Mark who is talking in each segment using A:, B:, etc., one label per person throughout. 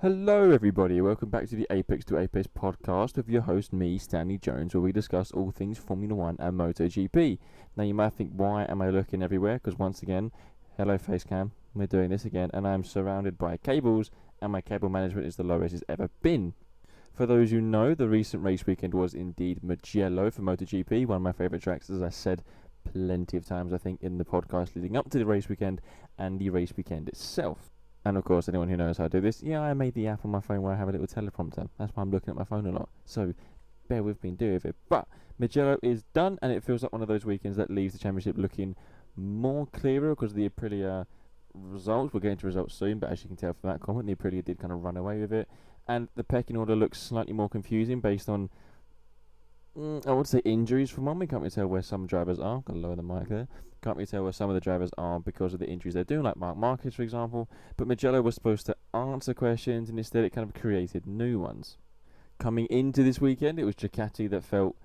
A: Hello everybody, welcome back to the Apex to Apex podcast with your host, me, Stanley Jones, where we discuss all things Formula 1 and MotoGP. Now you might think, why am I looking everywhere? Because once again, hello Facecam, we're doing this again, and I'm surrounded by cables, and my cable management is the lowest it's ever been. For those who know, the recent race weekend was indeed Mugello for MotoGP, one of my favourite tracks, as I said plenty of times I think in the podcast leading up to the race weekend and the race weekend itself. And of course, anyone who knows how to do this, I made the app on my phone where I have a little teleprompter. That's why I'm looking at my phone a lot. So, bear with me and do with it. But, Mugello is done, and it feels like one of those weekends that leaves the championship looking more clearer because of the Aprilia results. We'll get into results soon, but as you can tell from that comment, the Aprilia did kind of run away with it. And the pecking order looks slightly more confusing based on, I would say, injuries from one. We can't really tell where some drivers are. Got to lower the mic there. Can't really tell where some of the drivers are because of the injuries they're doing, like Márquez, for example. But Mugello was supposed to answer questions, and instead it kind of created new ones. Coming into this weekend, it was Ducati that felt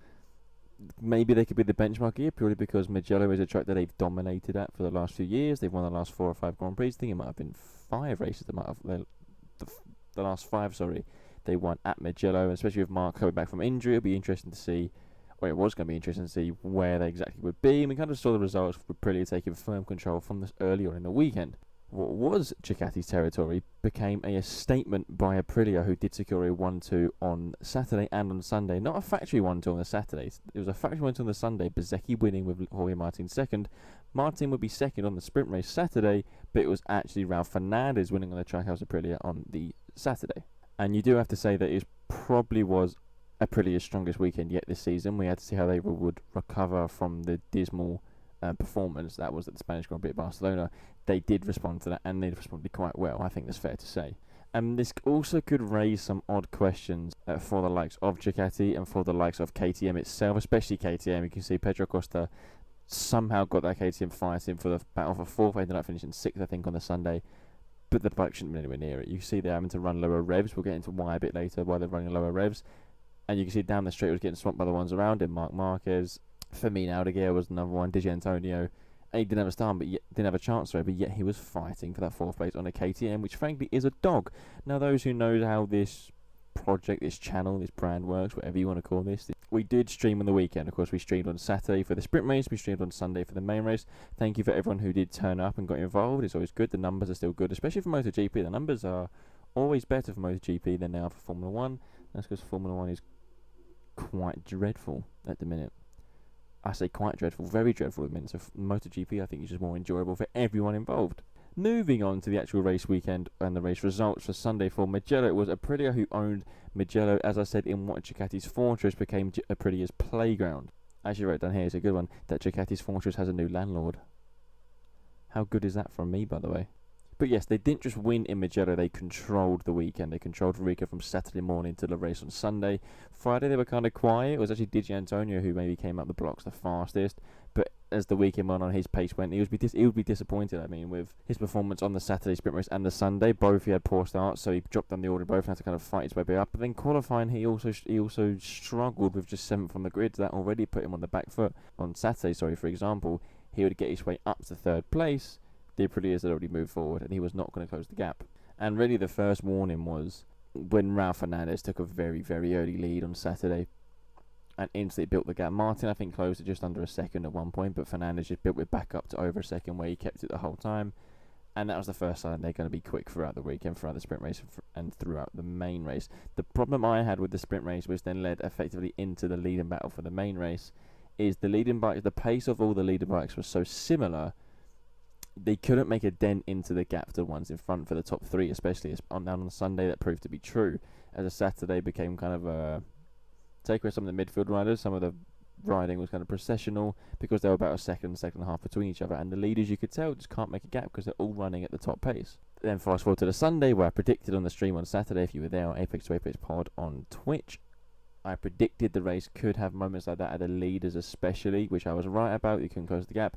A: maybe they could be the benchmark here, purely because Mugello is a track that they've dominated at for the last few years. They've won the last 4 or 5 Grand Prix. I think it might have been 5 races. They might have the last 5. Sorry, they won at Mugello, especially with Mark coming back from injury. It'll be interesting to see. Well, it was going to be interesting to see where they exactly would be, and we kind of saw the results with Aprilia taking firm control from this earlier in the weekend. What was Ducati's territory became a statement by Aprilia, who did secure a 1-2 on Saturday and on Sunday. Not a factory 1-2 on the Saturday, it was a factory 1-2 on the Sunday, Bezzecchi winning with Jorge Martin second. Martin would be second on the sprint race Saturday, but it was actually Ralph Fernandez winning on the Trackhouse Aprilia on the Saturday. And you do have to say that it probably was Aprilia's strongest weekend yet this season. We had to see how they would recover from the dismal performance that was at the Spanish Grand Prix at Barcelona. They did respond to that, and they responded quite well. I think that's fair to say. And this also could raise some odd questions for the likes of Ducati and for the likes of KTM itself, especially KTM. You can see Pedro Acosta somehow got that KTM fighting for the battle for 4th. They ended up finishing 6th, I think, on the Sunday. But the bike shouldn't have been anywhere near it. You see they're having to run lower revs. We'll get into why a bit later, why they're running lower revs. And you can see down the straight, it was getting swamped by the ones around him. Márquez, Aldeguer was another one. Antonio, and he didn't have a start, but yet didn't have a chance for it. But yet he was fighting for that 4th place on a KTM, which frankly is a dog. Now, those who know how this project, this channel, this brand works, whatever you want to call this, we did stream on the weekend. Of course, we streamed on Saturday for the sprint race. We streamed on Sunday for the main race. Thank you for everyone who did turn up and got involved. It's always good. The numbers are still good, especially for MotoGP. The numbers are always better for MotoGP than they are for Formula 1. That's because Formula 1 is quite dreadful at the minute. I say quite dreadful, very dreadful at the minute. So MotoGP, I think, is just more enjoyable for everyone involved. Moving on to the actual race weekend and the race results for Sunday for Mugello, it was Aprilia who owned Mugello, as I said, in what Ducati's fortress became Aprilia's playground. As you wrote down here, it's a good one, that Ducati's fortress has a new landlord. How good is that from me, by the way? But yes, they didn't just win in Mugello, they controlled the weekend. They controlled Rica from Saturday morning to the race on Sunday. Friday they were kind of quiet. It was actually Antonio who maybe came up the blocks the fastest. But as the weekend went on, his pace went. He would be disappointed, with his performance on the Saturday sprint race and the Sunday. Both he had poor starts, so he dropped down the order both and had to kind of fight his way up. But then qualifying, he also struggled with just 7th on the grid. That already put him on the back foot. On Saturday, for example, he would get his way up to 3rd place. The Aprilias had already moved forward, and he was not going to close the gap. And really the first warning was when Ralph Fernandez took a very, very early lead on Saturday and instantly built the gap. Martin, I think, closed it just under a second at one point, but Fernandez just built it back up to over a second, where he kept it the whole time. And that was the first sign they're going to be quick throughout the weekend, throughout the sprint race and throughout the main race. The problem I had with the sprint race, which then led effectively into the leading battle for the main race, is the leading bikes, the pace of all the leader bikes was so similar, they couldn't make a dent into the gap to the ones in front for the top 3, especially on Sunday. That proved to be true, as a Saturday became kind of a take away some of the midfield riders. Some of the riding was kind of processional because they were about a second and a half between each other, and the leaders, you could tell, just can't make a gap because they're all running at the top pace. Then fast forward to the Sunday, where I predicted on the stream on Saturday, if you were there on Apex to Apex Pod on Twitch, I predicted the race could have moments like that at the leaders especially, which I was right about. You couldn't close the gap.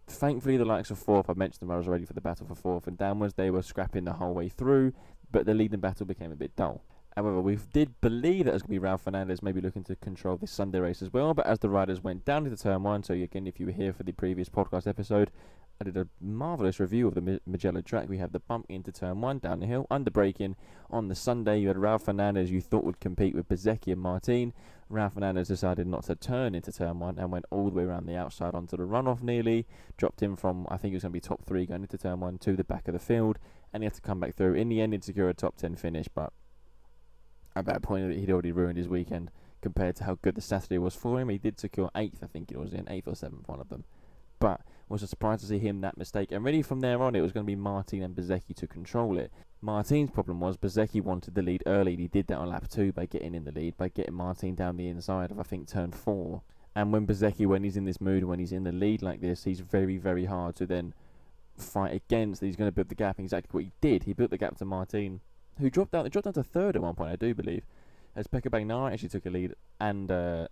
A: Thankfully, the likes of 4th, I mentioned them, I was ready for the battle for 4th and downwards. They were scrapping the whole way through, but the leading battle became a bit dull. However, we did believe that it was going to be Ralph Fernandez maybe looking to control this Sunday race as well, but as the riders went down into turn 1, so again, if you were here for the previous podcast episode, I did a marvellous review of the Mugello track. We had the bump into turn 1 down the hill, under braking. On the Sunday, you had Ralph Fernandez, you thought would compete with Bezzecchi and Martin. Ralph Fernandez decided not to turn into turn 1 and went all the way around the outside onto the runoff nearly. Dropped him from, I think it was going to be top 3 going into turn 1 to the back of the field. And he had to come back through. In the end, he'd secure a top 10 finish, but at that point, he'd already ruined his weekend compared to how good the Saturday was for him. He did secure 8th, I think it was, in 8th or 7th, one of them. But was a surprise to see him that mistake. And really from there on, it was going to be Martin and Bezzecchi to control it. Martin's problem was Bezzecchi wanted the lead early. And he did that on lap 2 by getting in the lead, by getting Martin down the inside of, I think, turn 4. And when Bezzecchi, when he's in this mood, when he's in the lead like this, he's very, very hard to then fight against. He's going to build the gap. And exactly what he did. He built the gap to Martin, who dropped down to 3rd at one point, I do believe. As Pecco Bagnaia actually took a lead. And I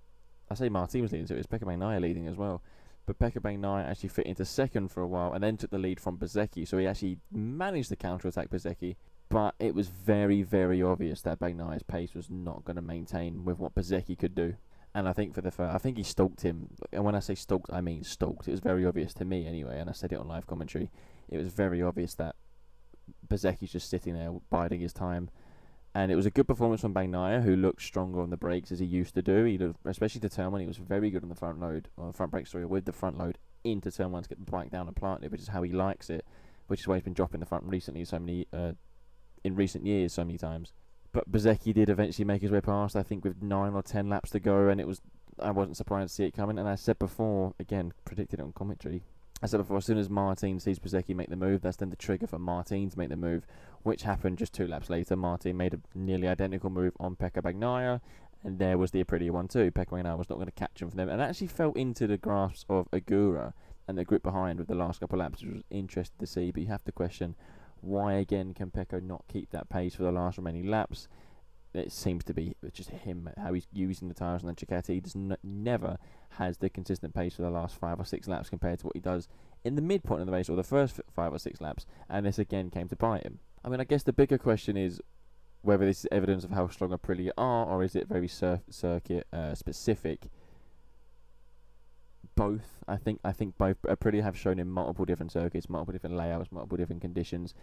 A: say Martin was leading, so it was Pecco Bagnaia leading as well. But Pecco Bagnaia actually fit into 2nd for a while and then took the lead from Bezzecchi. So he actually managed to counter-attack Bezzecchi. But it was very, very obvious that Bagnaia's pace was not going to maintain with what Bezzecchi could do. And I think I think he stalked him. And when I say stalked, I mean stalked. It was very obvious to me anyway, and I said it on live commentary. It was very obvious that Bezzecchi's just sitting there biding his time. And it was a good performance from Bagnaia, who looked stronger on the brakes as he used to do. He looked, especially to turn 1, he was very good on the front load, on the front brake, with the front load into turn 1 to get the bike down and plant it, which is how he likes it, which is why he's been dropping the front recently in recent years so many times. But Bezzecchi did eventually make his way past, I think with 9 or 10 laps to go, and I wasn't surprised to see it coming. And I said before, again, predicted it on commentary, as soon as Martin sees Bezzecchi make the move, that's then the trigger for Martin to make the move, which happened just 2 laps later. Martin made a nearly identical move on Pecco Bagnaia, and there was the Aprilia one too. Pecco Bagnaia was not going to catch him from them, and actually fell into the grasps of Agura and the group behind with the last couple of laps, which was interesting to see. But you have to question, why again can Pecco not keep that pace for the last remaining laps? It seems to be just him, how he's using the tyres on the Ducati. He just never has the consistent pace for the last 5 or 6 laps compared to what he does in the midpoint of the race or the first 5 or 6 laps. And this again came to bite him. I mean, I guess the bigger question is whether this is evidence of how strong Aprilia are, or is it very circuit specific. Both. I think both. Aprilia have shown in multiple different circuits, multiple different layouts, multiple different conditions.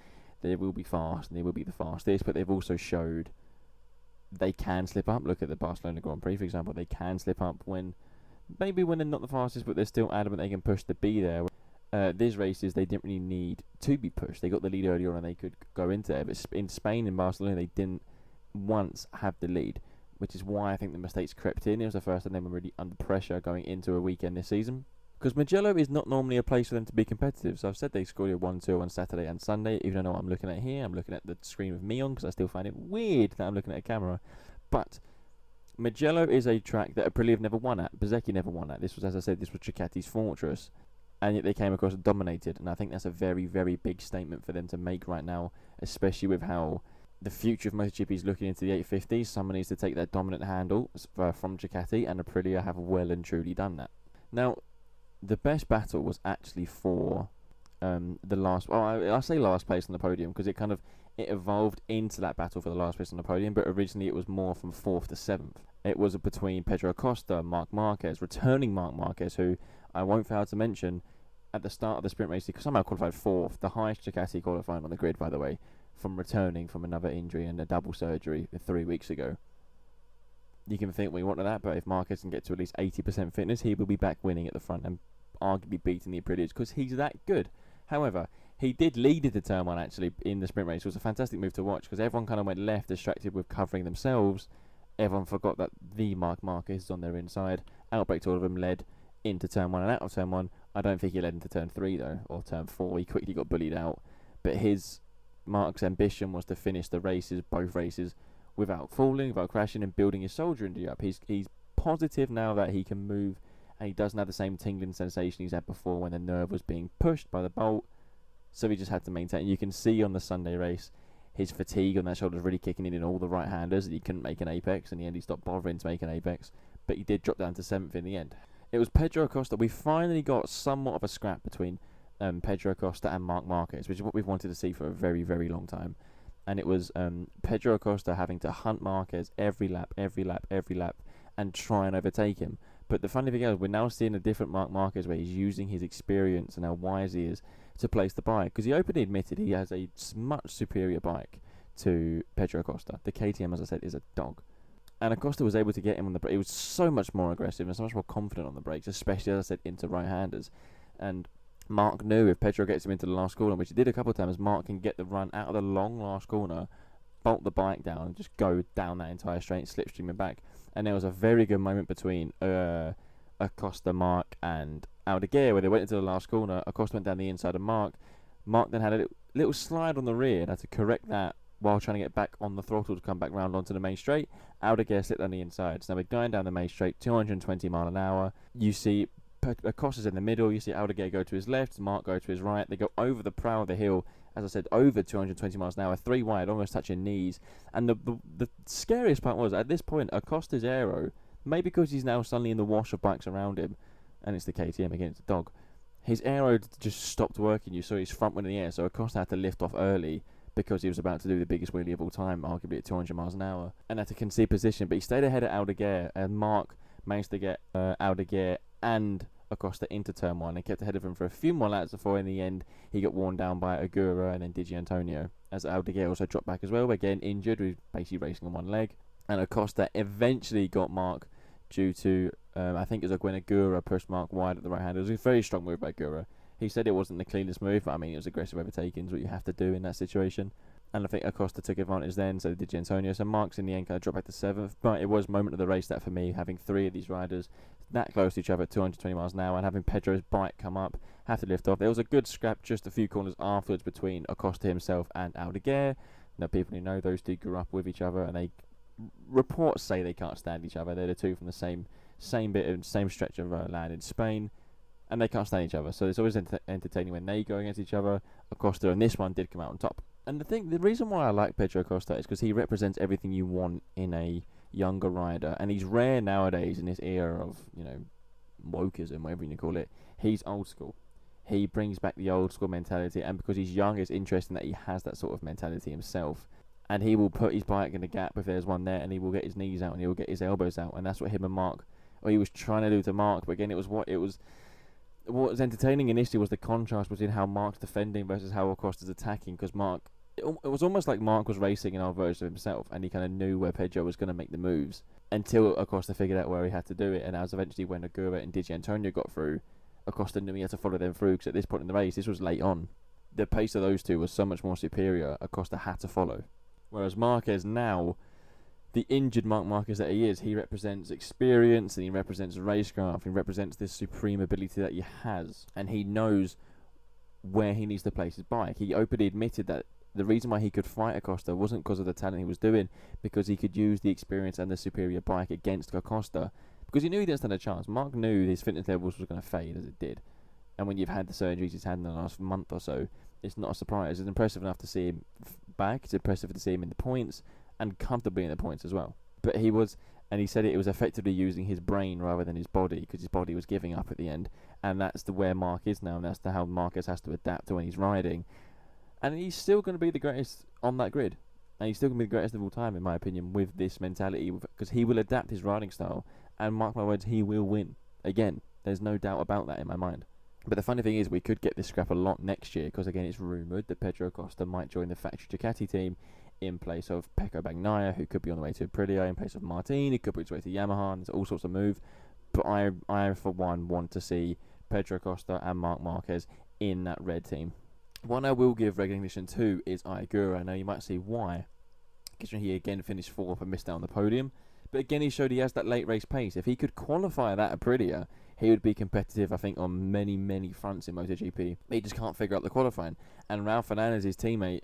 A: They will be fast and they will be the fastest, but they've also showed they can slip up. Look at the Barcelona Grand Prix, for example. They can slip up when they're not the fastest, but they're still adamant they can push to be there. These races, they didn't really need to be pushed. They got the lead earlier on and they could go into it. But in Spain and Barcelona, they didn't once have the lead, which is why I think the mistakes crept in. It was the first time they were really under pressure going into a weekend this season. Because Mugello is not normally a place for them to be competitive. So I've said they scored a 1-2 on Saturday and Sunday. Even though I know what I'm looking at here, I'm looking at the screen with me on because I still find it weird that I'm looking at a camera. But Mugello is a track that Aprilia have never won at. Bezzecchi never won at. This was, as I said, this was Ducati's fortress. And yet they came across and dominated. And I think that's a very, very big statement for them to make right now, especially with how the future of MotoGP is looking into the 850s. Someone needs to take that dominant handle from Ducati, and Aprilia have well and truly done that. Now, the best battle was actually for the last... Well, I say last place on the podium because it evolved into that battle for the last place on the podium, but originally it was more from 4th to 7th. It was between Pedro Acosta, Marc Márquez, returning Marc Márquez, who I won't fail to mention at the start of the sprint race, he somehow qualified 4th, the highest Ducati qualifying on the grid, by the way, from returning from another injury and a double surgery 3 weeks ago. You can think what you want of that, but if Márquez can get to at least 80% fitness, he will be back winning at the front and arguably beating the Aprilias because he's that good. However, he did lead into turn 1 actually in the sprint race. It was a fantastic move to watch because everyone kind of went left, distracted with covering themselves. Everyone forgot that the Marc Márquez is on their inside. Outbraked all of them, led into turn 1 and out of turn 1. I don't think he led into turn 3 though, or turn 4. He quickly got bullied out. But Marc's ambition was to finish the races, both races, without falling, without crashing, and building his soldier injury up. He's positive now that he can move, and he doesn't have the same tingling sensation he's had before when the nerve was being pushed by the bolt. So he just had to maintain. You can see on the Sunday race, his fatigue on that shoulder is really kicking in all the right-handers. He couldn't make an apex. In the end, he stopped bothering to make an apex, but he did drop down to 7th in the end. It was Pedro Acosta. We finally got somewhat of a scrap between Pedro Acosta and Marc Márquez, which is what we've wanted to see for a very, very long time. And it was Pedro Acosta having to hunt Márquez every lap, and try and overtake him. But the funny thing is, we're now seeing a different Marc Marquez where he's using his experience and how wise he is to place the bike. Because he openly admitted he has a much superior bike to Pedro Acosta. The KTM, as I said, is a dog. And Acosta was able to get him on the brake. He was so much more aggressive and so much more confident on the brakes, especially, as I said, into right-handers. And Marc knew if Pedro gets him into the last corner, which he did a couple of times, Marc can get the run out of the long last corner, bolt the bike down, and just go down that entire straight, slipstreaming back. And there was a very good moment between Acosta, Marc, and Aldeguer where they went into the last corner. Acosta went down the inside of Marc. Marc then had a little slide on the rear and had to correct that while trying to get back on the throttle to come back round onto the main straight. Aldeguer slipped on the inside. So now we're going down the main straight, 220 mile an hour. You see Acosta's in the middle. You see Aldeguer go to his left, Marc go to his right. They go over the prow of the hill, as I said, over 220 miles an hour, 3 wide, almost touching knees. And the scariest part was, at this point, Acosta's aero, maybe because he's now suddenly in the wash of bikes around him, and it's the KTM, again, it's a dog, his aero just stopped working. You saw his front went in the air, so Acosta had to lift off early because he was about to do the biggest wheelie of all time, arguably at 200 miles an hour, and had to concede position. But he stayed ahead of Aldeguer, and Marc managed to get Aldeguer and Acosta into turn 1 and kept ahead of him for a few more laps before in the end he got worn down by Agura and then Di Giannantonio, as Aldeguer also dropped back as well, again injured, was basically racing on one leg. And Acosta eventually got Marc due to I think it was when Agura pushed Marc wide at the right hand. It was a very strong move by Agura. He said it wasn't the cleanest move, but I mean it was aggressive overtaking, is what you have to do in that situation. And I think Acosta took advantage then, so did Giannantonio. So Marc's in the end kind of dropped back to 7th. But it was moment of the race that for me, having 3 of these riders that close to each other at 220 miles an hour and having Pedro's bike come up, have to lift off. There was a good scrap just a few corners afterwards between Acosta himself and Aldeguer. Now, people who know those two grew up with each other, and they reports say they can't stand each other. They're the two from the same same stretch of land in Spain, and they can't stand each other. So it's always entertaining when they go against each other. Acosta and this one did come out on top. And the reason why I like Pedro Acosta is because he represents everything you want in a younger rider, and he's rare nowadays in this era of, you know, wokeism, whatever you call it. He's old school. He brings back the old school mentality, and because he's young, it's interesting that he has that sort of mentality himself. And he will put his bike in the gap if there's one there, and he will get his knees out and he will get his elbows out, and that's what him and Marc, or he was trying to do to Marc. But again, what was entertaining initially was the contrast between how Marc's defending versus how Acosta's attacking, because Marc, it was almost like Marc was racing an old version of himself, and he kind of knew where Pedro was going to make the moves until Acosta figured out where he had to do it. And as eventually when Agura and Di Giannantonio got through, Acosta knew he had to follow them through, because at this point in the race, this was late on, the pace of those two was so much more superior, Acosta had to follow. Whereas Márquez now, the injured Marc Márquez that he is, he represents experience and he represents racecraft, he represents this supreme ability that he has, and he knows where he needs to place his bike. He openly admitted that the reason why he could fight Acosta wasn't because of the talent he was doing, because he could use the experience and the superior bike against Acosta, because he knew he didn't stand a chance. Marc knew his fitness levels was going to fade, as it did, and when you've had the surgeries he's had in the last month or so, it's not a surprise. It's impressive enough to see him back, it's impressive to see him in the points, and comfortably in the points as well. But he was, and he said it was effectively using his brain rather than his body, because his body was giving up at the end, and that's where Marc is now, and that's how Márquez has to adapt to when he's riding. And he's still going to be the greatest on that grid, and he's still going to be the greatest of all time, in my opinion, with this mentality, because he will adapt his riding style, and mark my words, he will win. Again, there's no doubt about that in my mind. But the funny thing is, we could get this scrap a lot next year, because again, it's rumoured that Pedro Acosta might join the factory Ducati team in place of Pecco Bagnaia, who could be on the way to Aprilia, in place of Martin, who could be on his way to Yamaha, and there's all sorts of moves. But I for one, want to see Pedro Acosta and Marc Márquez in that red team. One I will give recognition to is Agura. Now, you might see why, because he again finished 4th and missed out on the podium. But again, he showed he has that late race pace. If he could qualify that Aprilia, he would be competitive, I think, on many, many fronts in MotoGP. He just can't figure out the qualifying. And Raul Fernandez, his teammate,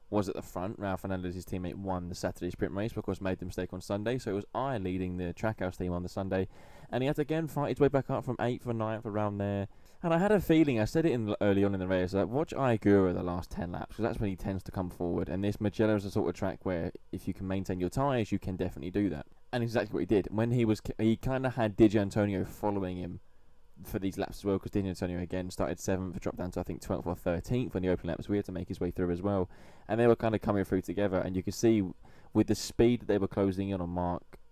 A: was at the front. Raul Fernandez, his teammate, won the Saturday sprint race, but of course made the mistake on Sunday. So it was I leading the Trackhouse team on the Sunday. And he had to again fight his way back up from 8th or 9th around there. And I had a feeling, I said it early on in the race, that watch Agura the last 10 laps, because that's when he tends to come forward. And this Mugello is a sort of track where if you can maintain your tyres, you can definitely do that. And exactly what he did. When he kind of had Di Giannantonio following him for these laps as well, because Di Giannantonio again started 7th, dropped down to I think 12th or 13th when the open lap was weird to make his way through as well. And they were kind of coming through together, and you could see with the speed that they were closing in on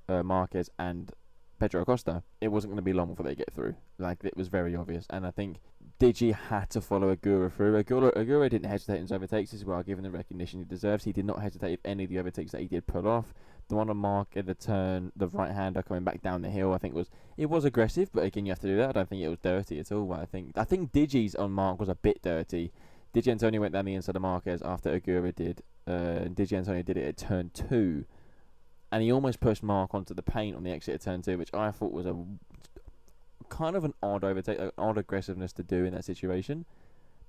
A: Márquez and Pedro Acosta. It wasn't going to be long before they get through. Like, it was very obvious. And I think Digi had to follow Agura through. Agura didn't hesitate in his overtakes as well, given the recognition he deserves. He did not hesitate if any of the overtakes that he did pull off. The one on Mark at the turn, the right-hander coming back down the hill, I think it was aggressive, but again, you have to do that. I don't think it was dirty at all. I think Digi's on Mark was a bit dirty. Digi Antonio went down the inside of Márquez after Agura did. Digi Antonio did it at turn 2. And he almost pushed Mark onto the paint on the exit of turn 2, which I thought was a kind of an odd overtake, an odd aggressiveness to do in that situation.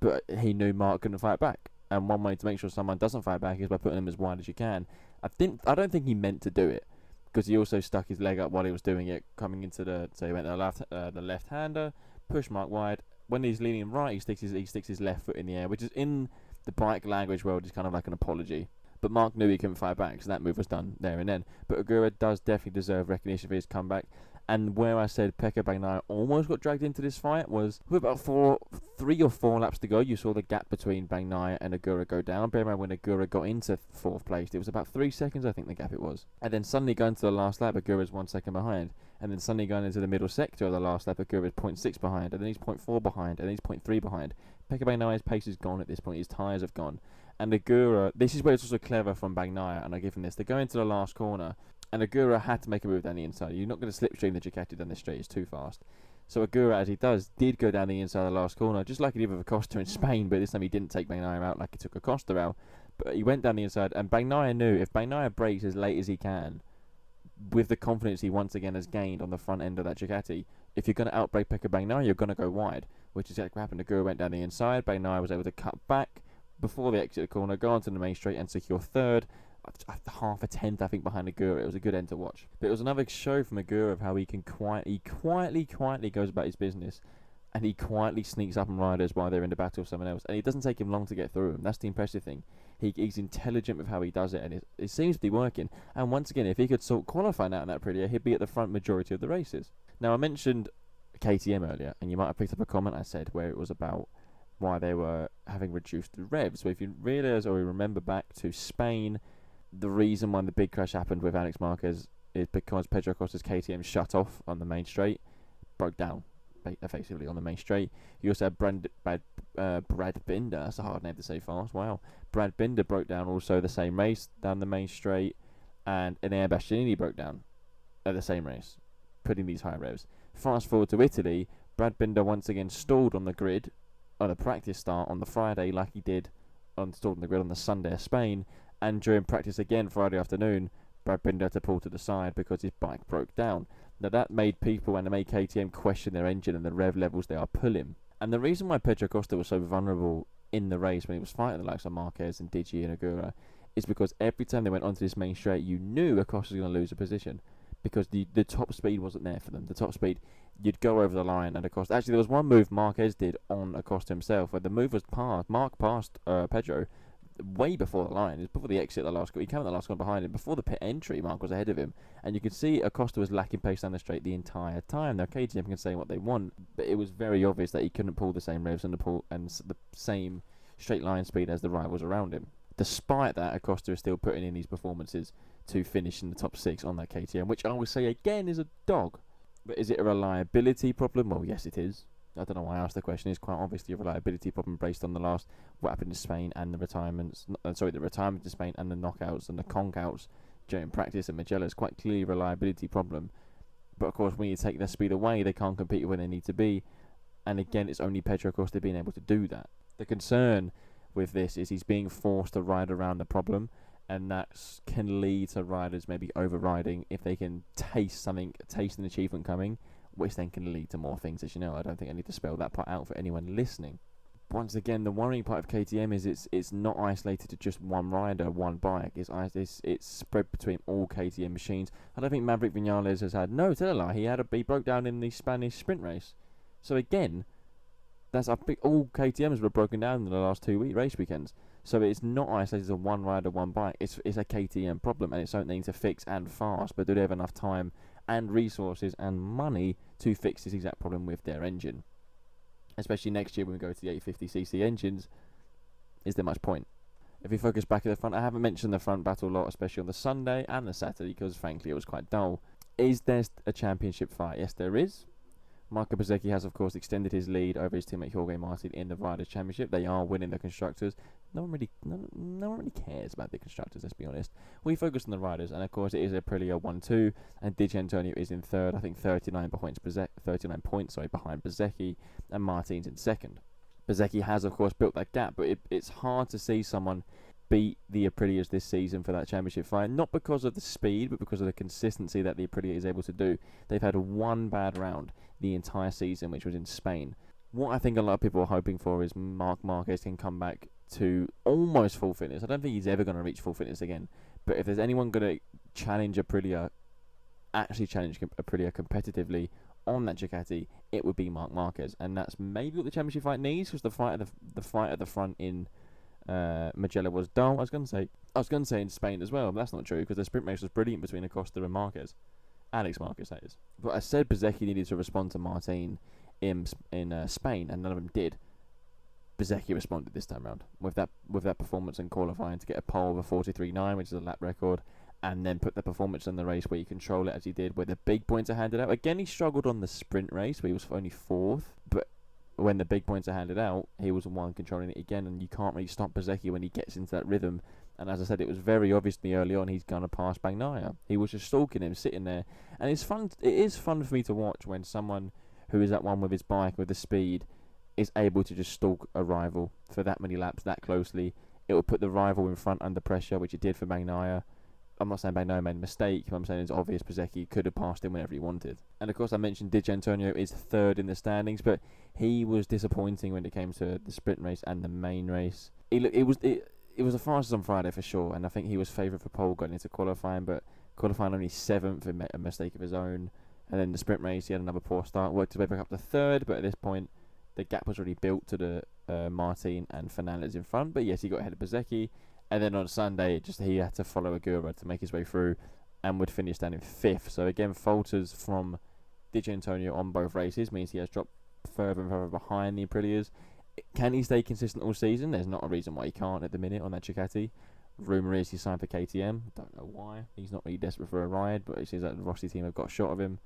A: But he knew Mark couldn't fight back. And one way to make sure someone doesn't fight back is by putting him as wide as you can. I don't think he meant to do it, because he also stuck his leg up while he was doing it, coming into so he went to the left-hander, pushed Mark wide. When he's leaning right, he sticks his left foot in the air, which is in the bike language world is kind of like an apology. But Mark knew he couldn't fight back, so that move was done there and then. But Agura does definitely deserve recognition for his comeback. And where I said Pecco Bagnaia almost got dragged into this fight was with about 3 or 4 laps to go. You saw the gap between Bagnaia and Agura go down. Bear in mind when Agura got into 4th place, it was about 3 seconds, I think the gap it was. And then suddenly going to the last lap, Agura's 1 second behind. And then suddenly going into the middle sector of the last lap, Agura's 0.6 behind. And then he's 0.4 behind. And then he's 0.3 behind. Pecco Bagnaia's pace is gone at this point. His tyres have gone. And Agura, this is where it's also clever from Bagnaia, and I give him this. They go into the last corner, and Agura had to make a move down the inside. You're not going to slipstream the Ducati down the straight, it's too fast. So Agura, as he does, did go down the inside of the last corner, just like he did with Acosta in Spain, but this time he didn't take Bagnaia out like he took Acosta out. But he went down the inside, and Bagnaia knew if Bagnaia brakes as late as he can, with the confidence he once again has gained on the front end of that Ducati, if you're going to outbrake Pecco Bagnaia, you're going to go wide, which is exactly what happened. Agura went down the inside, Bagnaia was able to cut back before the exit corner, go onto the main straight and secure 3rd, half a tenth I think behind Agura. It was a good end to watch. But it was another show from Agura of how he can quietly goes about his business, and he quietly sneaks up on riders while they're in the battle with someone else, and it doesn't take him long to get through them. That's the impressive thing. He's intelligent with how he does it, and it seems to be working. And once again, if he could sort qualifying out in that Aprilia, he'd be at the front majority of the races. Now, I mentioned KTM earlier, and you might have picked up a comment I said where it was about why they were having reduced the revs. So if you realise or you remember back to Spain, the reason why the big crash happened with Alex Márquez is because Pedro Acosta's KTM shut off on the main straight, broke down effectively on the main straight. You also had Brad Binder, that's a hard name to say fast, wow. Brad Binder broke down also the same race down the main straight, and Enea Bastianini broke down at the same race, putting these high revs. Fast forward to Italy, Brad Binder once again stalled on the grid on a practice start on the Friday like he did stalled on the grid on the Sunday of Spain, and during practice again Friday afternoon, Brad Binder had to pull to the side because his bike broke down. Now that made people and it made KTM question their engine and the rev levels they are pulling. And the reason why Pedro Acosta was so vulnerable in the race when he was fighting the likes of Márquez and Digi and Agura is because every time they went onto this main straight, you knew Acosta was going to lose a position because the top speed wasn't there for them. The top speed, you'd go over the line and Acosta. Actually, there was one move Márquez did on Acosta himself where the move was passed. Mark passed Pedro way before the line. It was before the exit of the last corner. He came at the last corner behind him. Before the pit entry, Mark was ahead of him. And you could see Acosta was lacking pace down the straight the entire time. Now, KTM can say what they want, but it was very obvious that he couldn't pull the same revs and the same straight line speed as the rivals around him. Despite that, Acosta is still putting in these performances to finish in the top 6 on that KTM, which I would say again is a dog. But is it a reliability problem? Well, yes, it is. I don't know why I asked the question. It's quite obviously a reliability problem based on what happened in Spain and the retirements. The retirement to Spain and the knockouts and the conk-outs during practice at Mugello. It's quite clearly a reliability problem. But of course, when you take their speed away, they can't compete where they need to be. And again, it's only Pedro Acosta being able to do that. The concern with this is he's being forced to ride around the problem, and that can lead to riders maybe overriding if they can taste an achievement coming, which then can lead to more things, as you know. I don't think I need to spell that part out for anyone listening. Once again, the worrying part of KTM is it's not isolated to just one rider, one bike. It's spread between all KTM machines. I don't think Maverick Vinales has had... No, tell a lie. He broke down in the Spanish sprint race. So again, all KTMs were broken down in the last 2 race weekends. So it's not isolated to one rider, one bike. It's a KTM problem, and it's something they need to fix and fast. But do they have enough time and resources and money to fix this exact problem with their engine? Especially next year when we go to the 850cc engines, is there much point? If we focus back at the front, I haven't mentioned the front battle a lot, especially on the Sunday and the Saturday, because frankly it was quite dull. Is there a championship fight? Yes, there is. Marco Bezzecchi has, of course, extended his lead over his teammate Jorge Martin in the Riders' Championship. They are winning the Constructors. No one really cares about the Constructors, let's be honest. We focus on the Riders, and of course it is Aprilia 1-2, and Di Giannantonio is in third, I think 39 points behind Bezzecchi, and Martin's in second. Bezzecchi has, of course, built that gap, but it's hard to see someone beat the Aprilias this season for that championship fight, not because of the speed, but because of the consistency that the Aprilia is able to do. They've had one bad round the entire season, which was in Spain. What I think a lot of people are hoping for is Márquez can come back to almost full fitness. I don't think he's ever going to reach full fitness again, but if there's anyone going to challenge Aprilia competitively on that Ducati, it would be Márquez, and that's maybe what the championship fight needs, because the fight at the front in Mugello was dull. I was going to say in Spain as well, but that's not true, because the sprint race was brilliant between Acosta and Márquez. Alex Márquez, that is. But I said Bezzecchi needed to respond to Martin in Spain, and none of them did. Bezzecchi responded this time round with that performance in qualifying to get a pole of a 43.9, which is a lap record, and then put the performance in the race where you control it as he did, where the big points are handed out. Again, he struggled on the sprint race where he was only fourth, but when the big points are handed out, he was the one controlling it again, and you can't really stop Bezzecchi when he gets into that rhythm. And as I said, it was very obvious to me early on he's going to pass Bagnaia. He was just stalking him, sitting there. And it's fun. It is fun for me to watch when someone who is at one with his bike, with the speed, is able to just stalk a rival for that many laps, that closely. It will put the rival in front under pressure, which it did for Bagnaia. I'm not saying Bagnaia made a mistake. What I'm saying it's obvious Bezzecchi could have passed him whenever he wanted. And of course, I mentioned Di Giannantonio is third in the standings, but he was disappointing when it came to the sprint race and the main race. It was the fastest on Friday for sure, and I think he was favoured for pole going into qualifying, but qualifying only 7th, a mistake of his own. And then the sprint race, he had another poor start, worked his way back up to third, but at this point, the gap was already built to the Martin and Fernandez in front. But yes, he got ahead of Bezzecchi, and then on Sunday, he had to follow Agura to make his way through, and would finish down in 5th. So again, falters from Di Giannantonio on both races, means he has dropped further and further behind the Aprilias. Can he stay consistent all season? There's not a reason why he can't at the minute on that Ducati. Rumour is he signed for KTM. Don't know why. He's not really desperate for a ride, but it seems like the Rossi team have got a shot of him.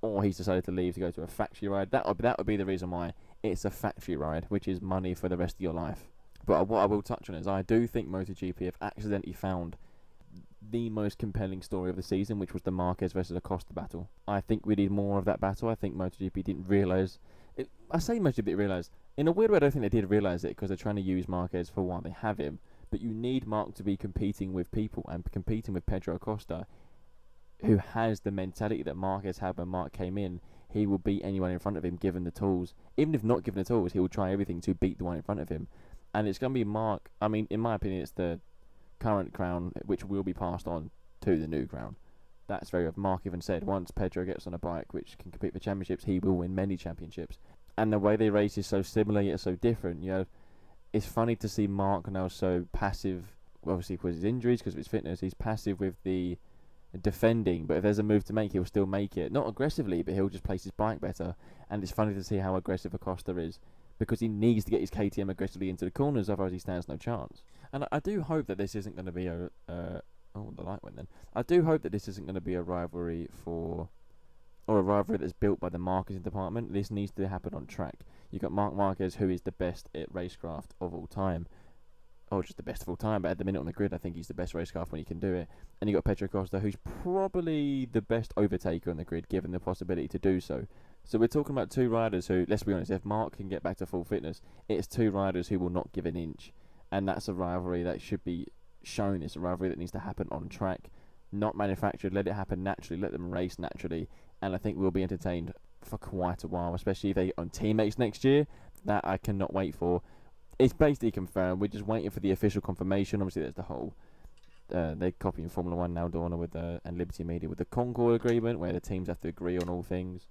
A: Or he's decided to leave to go to a factory ride. That would be the reason why. It's a factory ride, which is money for the rest of your life. But what I will touch on is I do think MotoGP have accidentally found the most compelling story of the season, which was the Márquez versus Acosta battle. I think we need more of that battle. I think MotoGP didn't realise. I say MotoGP didn't realise. In a weird way, I don't think they did realise it, because they're trying to use Márquez for why they have him. But you need Mark to be competing with people, and competing with Pedro Acosta, who has the mentality that Márquez had when Mark came in. He will beat anyone in front of him given the tools. Even if not given the tools, he will try everything to beat the one in front of him. And it's going to be Mark. I mean, in my opinion, it's the current crown which will be passed on to the new crown. That's very. Mark even said once Pedro gets on a bike which can compete for championships, he will win many championships. And the way they race is so similar yet so different. You know, it's funny to see Mark now so passive. Obviously, because of his injuries, because of his fitness, he's passive with the defending. But if there's a move to make, he'll still make it. Not aggressively, but he'll just place his bike better. And it's funny to see how aggressive Acosta is, because he needs to get his KTM aggressively into the corners, otherwise he stands no chance. And I do hope that this isn't going to be a oh, the light went then. I do hope that this isn't going to be a rivalry or a rivalry that's built by the marketing department. This needs to happen on track. You've got Marc Marquez, who is the best at racecraft of all time. Or just the best of all time, but at the minute on the grid, I think he's the best racecraft when he can do it. And you've got Pedro Acosta, who's probably the best overtaker on the grid, given the possibility to do so. So we're talking about two riders who, let's be honest, if Mark can get back to full fitness, it's two riders who will not give an inch. And that's a rivalry that should be shown. It's a rivalry that needs to happen on track, not manufactured. Let it happen naturally. Let them race naturally. And I think we'll be entertained for quite a while, especially if they own teammates next year. That I cannot wait for. It's basically confirmed. We're just waiting for the official confirmation. Obviously, there's the whole... they're copying Formula 1 now, Dorna, with and Liberty Media with the Concord agreement, where the teams have to agree on all things.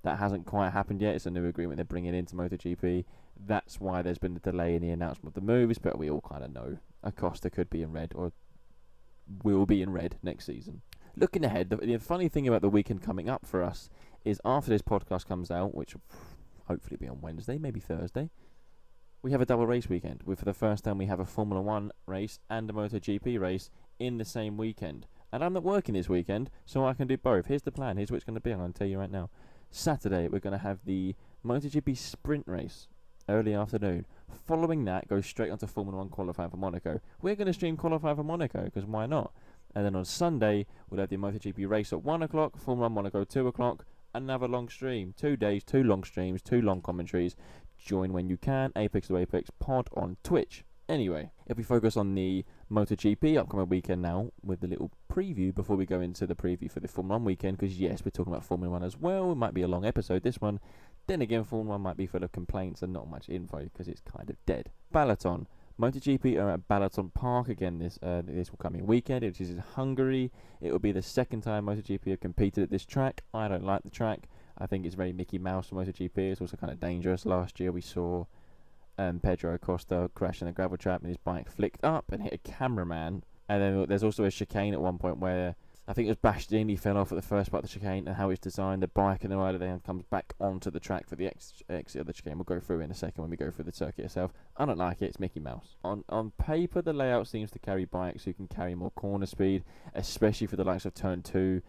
A: That hasn't quite happened yet. It's a new agreement they're bringing into MotoGP. That's why there's been a delay in the announcement of the moves, but we all kind of know Acosta could be in red, or will be in red next season. Looking ahead, the funny thing about the weekend coming up for us is after this podcast comes out, which will hopefully be on Wednesday, maybe Thursday, we have a double race weekend. For the first time, we have a Formula 1 race and a MotoGP race in the same weekend. And I'm not working this weekend, so I can do both. Here's the plan. Here's what it's going to be. I'm going to tell you right now. Saturday, we're going to have the MotoGP sprint race, early afternoon. Following that, go straight onto Formula 1 qualifying for Monaco. We're going to stream qualifying for Monaco, because why not? And then on Sunday, we'll have the MotoGP race at 1 o'clock, Formula 1 Monaco 2 o'clock, another long stream. 2 days, 2 long streams, 2 long commentaries. Join when you can, Apex to Apex Pod on Twitch. Anyway, if we focus on the MotoGP upcoming weekend now, with the little preview before we go into the preview for the Formula 1 weekend, because yes, we're talking about Formula 1 as well. It might be a long episode, this one. Then again, Formula 1 might be full of complaints and not much info, because it's kind of dead. Balaton. MotoGP are at Balaton Park again this coming weekend, which is in Hungary. It will be the second time MotoGP have competed at this track. I don't like the track. I think it's very Mickey Mouse for MotoGP. It's also kind of dangerous. Last year we saw Pedro Acosta crash in a gravel trap and his bike flicked up and hit a cameraman. And then there's also a chicane at one point where I think it was Bastianini fell off at the first part of the chicane, and how it's designed, the bike and the rider then comes back onto the track for the exit of the chicane. We'll go through in a second when we go through the circuit itself. I don't like it, it's Mickey Mouse. On paper, the layout seems to carry bikes who can carry more corner speed, especially for the likes of Turn 2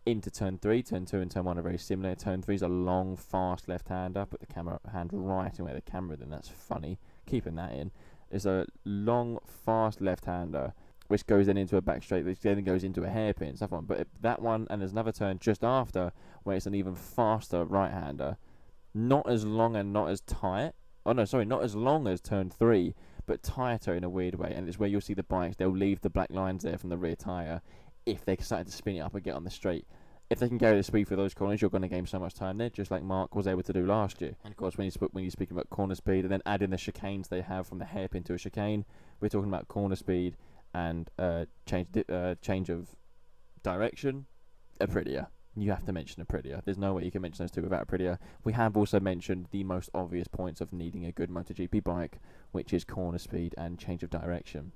A: into Turn 3. Turn 2 and Turn 1 are very similar. Turn 3 is a long, fast left-hander. Put the camera hand right in where the camera, then that's funny. Keeping that in. It's a long, fast left-hander, which goes then into a back straight, which then goes into a hairpin, stuff on. But that one, and there's another turn just after, where it's an even faster right-hander. Not as long and not as tight. Oh no, sorry, not as long as Turn 3, but tighter in a weird way. And it's where you'll see the bikes, they'll leave the black lines there from the rear tyre if they decide to spin it up and get on the straight. If they can carry the speed for those corners, you're going to gain so much time there, just like Mark was able to do last year. And of course, when you're speaking about corner speed, and then add in the chicanes they have from the hairpin to a chicane, we're talking about corner speed and change of direction. Aprilia. You have to mention Aprilia. There's no way you can mention those two without Aprilia. We have also mentioned the most obvious points of needing a good MotoGP bike, which is corner speed and change of direction.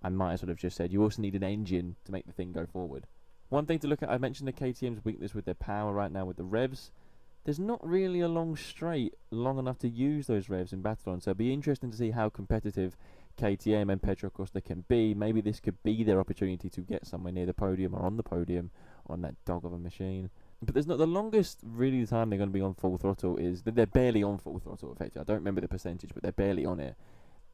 A: I might as well have just said you also need an engine to make the thing go forward. One thing to look at, I mentioned the KTM's weakness with their power right now with the revs. There's not really a long straight long enough to use those revs in Balaton, so it'll be interesting to see how competitive KTM and Pedro Acosta can be. Maybe this could be their opportunity to get somewhere near the podium or on the podium on that dog of a machine. But there's not the longest really time they're going to be on full throttle is they're barely on full throttle effectively. I don't remember the percentage, but they're barely on it.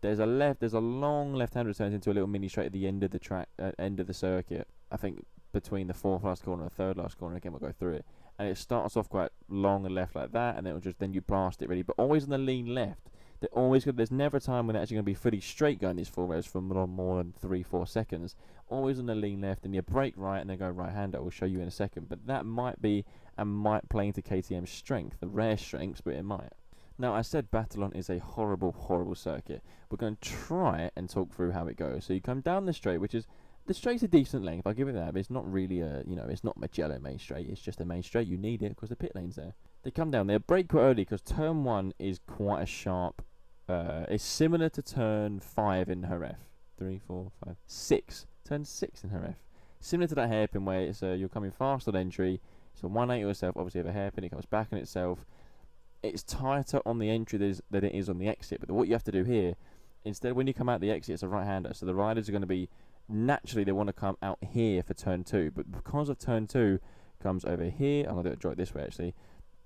A: There's a long left-hander turns into a little mini straight at the end of the track, end of the circuit. I think between the fourth last corner and the third last corner. Again, we'll go through it, and it starts off quite long and left like that, and then you blast it really, but always on the lean left. There's never a time when they're actually going to be fully straight going these four rows for more than 3-4 seconds. Always on the lean left, and you break right and then go right-hander. We'll show you in a second, but that might play into KTM's strength, the rare strengths, but it might. Now, I said Balaton is a horrible circuit. We're going to try and talk through how it goes. So you come down the straight, the straight's a decent length, I'll give it that, but it's not really it's not Mugello main straight, it's just a main straight. You need it because the pit lane's there. They come down, they brake quite early because turn 1 is quite a sharp, it's similar to turn 5 in Jerez. 3, 4, 5, 6. Turn 6 in Jerez. Similar to that hairpin where it's you're coming fast on entry, so 180 yourself, obviously have a hairpin, it comes back on itself. It's tighter on the entry than it is on the exit, but what you have to do here, instead when you come out the exit, it's a right-hander, so the riders are going to be, naturally they want to come out here for turn 2, but because of turn 2 comes over here, I'm going to draw it this way actually,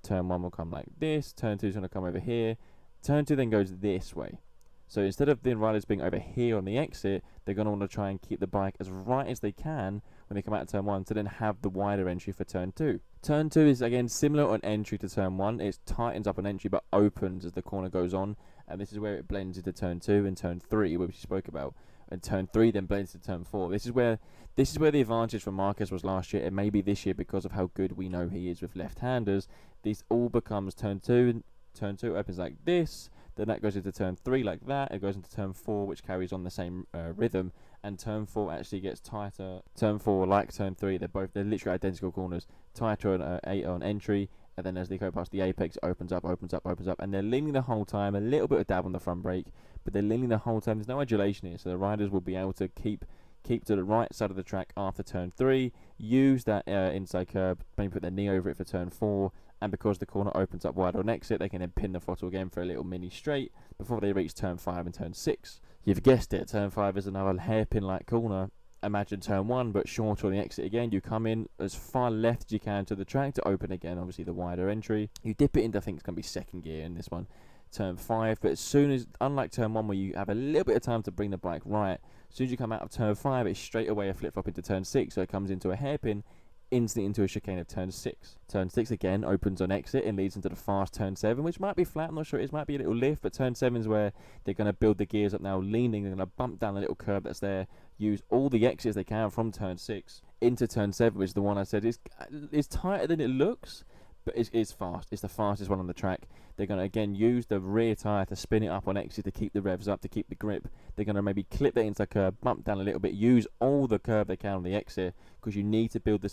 A: turn 1 will come like this, turn 2 is going to come over here, turn 2 then goes this way. So instead of the riders being over here on the exit, they're going to want to try and keep the bike as right as they can when they come out of turn 1 to then have the wider entry for turn 2. Turn 2 is again similar on entry to turn 1. It tightens up on entry but opens as the corner goes on, and this is where it blends into turn 2 and turn 3, which we spoke about. And turn 3 then blends to turn 4. This is where the advantage for Márquez was last year, and maybe this year because of how good we know he is with left-handers. This all becomes turn 2. Turn 2 opens like this. Then that goes into turn 3 like that. It goes into turn 4, which carries on the same rhythm. And turn 4 actually gets tighter. Turn 4, like turn 3, they're literally identical corners. Tighter on entry. And then as they go past the apex, it opens up. And they're leaning the whole time. A little bit of dab on the front brake. But they're leaning the whole time. There's no adulation here. So the riders will be able to keep to the right side of the track after turn 3. Use that inside curb. Maybe put their knee over it for turn 4. And because the corner opens up wide on exit, they can then pin the throttle again for a little mini straight before they reach turn 5 and turn 6. You've guessed it, turn 5 is another hairpin-like corner. imagine turn 1 but shorter on the exit again. You come in as far left as you can to the track to open again, obviously the wider entry. You dip it into, I think it's going to be second gear in this one, turn 5, but as soon as, unlike turn 1 where you have a little bit of time to bring the bike right, as soon as you come out of turn 5, it's straight away a flip-flop into turn 6, so it comes into a hairpin, instantly into a chicane of turn 6. Turn 6 again opens on exit and leads into the fast turn 7, which might be flat, I'm not sure, it might be a little lift, but turn 7 is where they're going to build the gears up now, leaning, they're going to bump down the little curb that's there, use all the exits they can from turn 6 into turn 7, which is the one I said is tighter than it looks, but it's fast. It's the fastest one on the track. They're going to again use the rear tyre to spin it up on exit to keep the revs up, to keep the grip. They're going to maybe clip that into the curb, bump down a little bit, use all the curb they can on the exit, because you need to build the